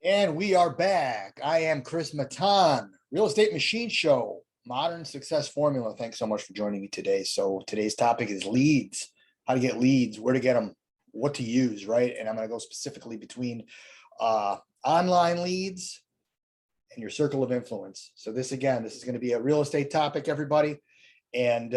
And we are back. I am Chris Matan, Real Estate Machine Show, Modern Success Formula. Thanks so much for joining me today. So today's topic is leads, how to get leads, where to get them, what to use, right? And I'm going to go specifically between online leads and your circle of influence. So this is going to be a real estate topic, everybody. And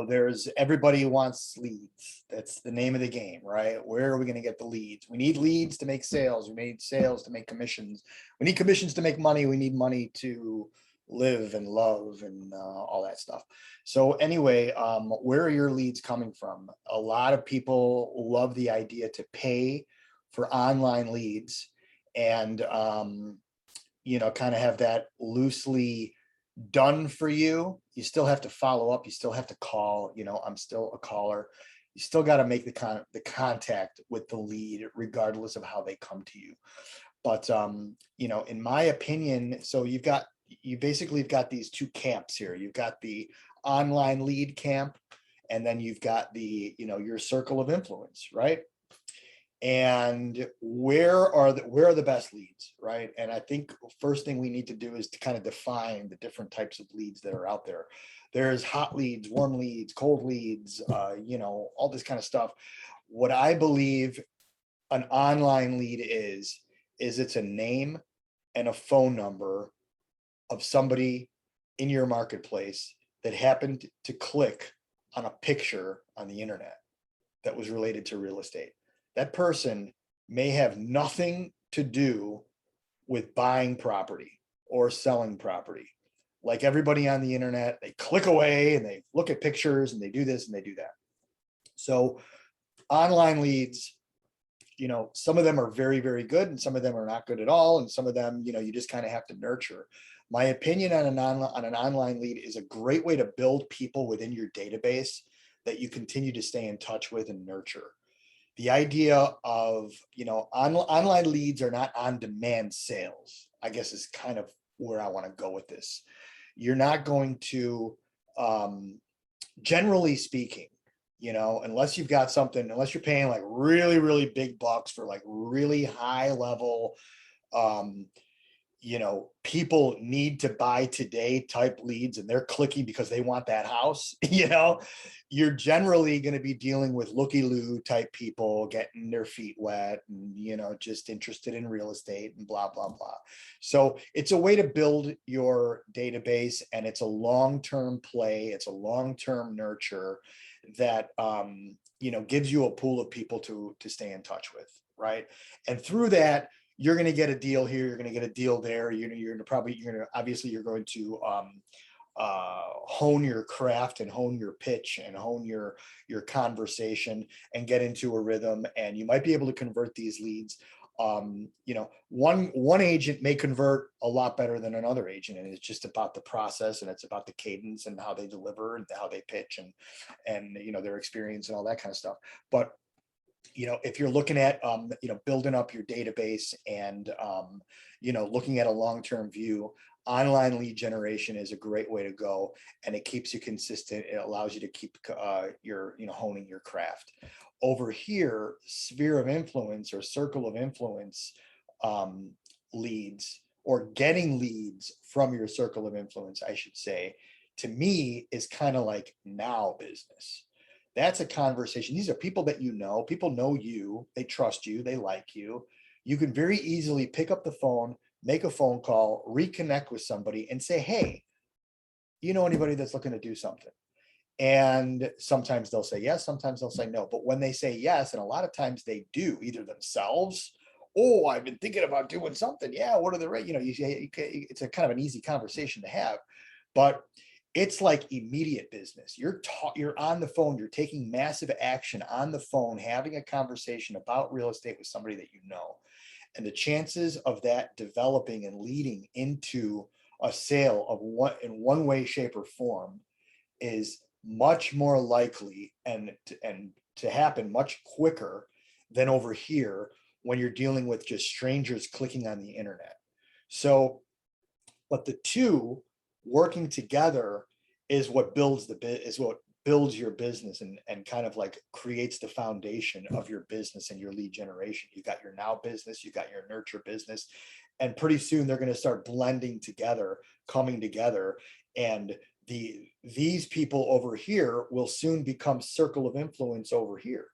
there's everybody wants leads. That's the name of the game, right? Where are we going to get the leads? We need leads to make sales. We need sales to make commissions. We need commissions to make money. We need money to live and love and all that stuff. So anyway, where are your leads coming from? A lot of people love the idea to pay for online leads and, kind of have that loosely done for you. You still have to follow up. You still have to call. I'm still a caller. You still got to make the contact with the lead, regardless of how they come to you. But in my opinion, so you basically have got these two camps here. You've got the online lead camp, and then you've got your circle of influence, right? And where are the best leads, right? And I think first thing we need to do is to kind of define the different types of leads that are out there. There's hot leads, warm leads, cold leads, all this kind of stuff. What I believe an online lead is it's a name and a phone number of somebody in your marketplace that happened to click on a picture on the internet that was related to real estate. That person may have nothing to do with buying property or selling property. Like everybody on the internet, they click away and they look at pictures and they do this and they do that. So online leads, some of them are very, very good and some of them are not good at all. And some of them, you just kind of have to nurture. My opinion on an online lead is a great way to build people within your database that you continue to stay in touch with and nurture. The idea of, online leads are not on-demand sales, I guess, is kind of where I want to go with this. You're not going to, generally speaking, unless you've got something, unless you're paying like really, really big bucks for like really high level, people need to buy today type leads and they're clicking because they want that house, you're generally going to be dealing with looky-loo type people getting their feet wet and, just interested in real estate and blah, blah, blah. So it's a way to build your database and it's a long-term play. It's a long-term nurture that, gives you a pool of people to stay in touch with. Right. And through that, you're going to get a deal here. You're going to get a deal there. You're going to hone your craft and hone your pitch and hone your conversation and get into a rhythm. And you might be able to convert these leads. One agent may convert a lot better than another agent, and it's just about the process and it's about the cadence and how they deliver and how they pitch and their experience and all that kind of stuff. But if you're looking at, building up your database and, looking at a long-term view, online lead generation is a great way to go. And it keeps you consistent. It allows you to keep honing your craft. Over here, sphere of influence or circle of influence leads, or getting leads from your circle of influence, I should say, to me is kind of like now business. That's a conversation. These are people that people know you, they trust you, they like you. You can very easily pick up the phone, make a phone call, reconnect with somebody and say, hey, you know anybody that's looking to do something? And sometimes they'll say yes, sometimes they'll say no. But when they say yes, and a lot of times they do, either themselves, oh, I've been thinking about doing something. Yeah, what are the rate? It's a kind of an easy conversation to have. But it's like immediate business. You're on the phone, you're taking massive action on the phone, having a conversation about real estate with somebody that you know. And the chances of that developing and leading into a sale of one way, shape, or form is much more likely and to happen much quicker than over here when you're dealing with just strangers clicking on the internet. So, but the two working together is what builds builds your business and kind of like creates the foundation of your business and your lead generation. You got your now business, you got your nurture business, and pretty soon they're going to start blending together, coming together. And these people over here will soon become circle of influence over here.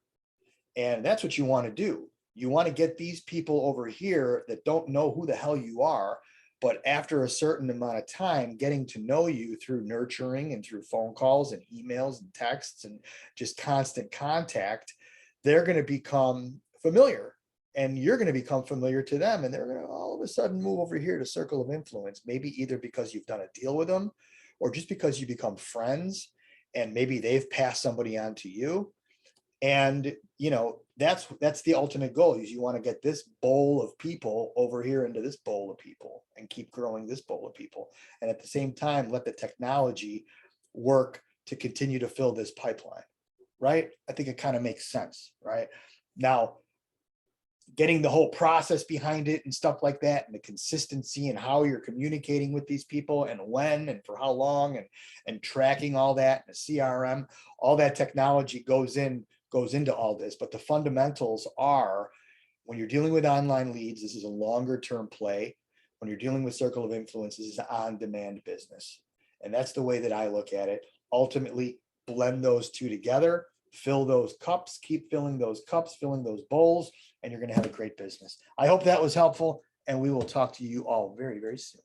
And that's what you want to do. You want to get these people over here that don't know who the hell you are, but after a certain amount of time getting to know you through nurturing and through phone calls and emails and texts and just constant contact, they're going to become familiar, and you're going to become familiar to them, and they're going to all of a sudden move over here to circle of influence, maybe either because you've done a deal with them or just because you become friends, and maybe they've passed somebody on to you. And that's the ultimate goal, is you want to get this bowl of people over here into this bowl of people and keep growing this bowl of people, and at the same time let the technology work to continue to fill this pipeline. Right? I think it kind of makes sense. Right? Now, getting the whole process behind it and stuff like that, and the consistency and how you're communicating with these people and when and for how long, and tracking all that, and the CRM, all that technology goes into all this. But the fundamentals are, when you're dealing with online leads, this is a longer term play. When you're dealing with circle of influence, this is an on-demand business. And that's the way that I look at it. Ultimately, blend those two together, fill those cups, keep filling those cups, filling those bowls, and you're going to have a great business. I hope that was helpful, and we will talk to you all very, very soon.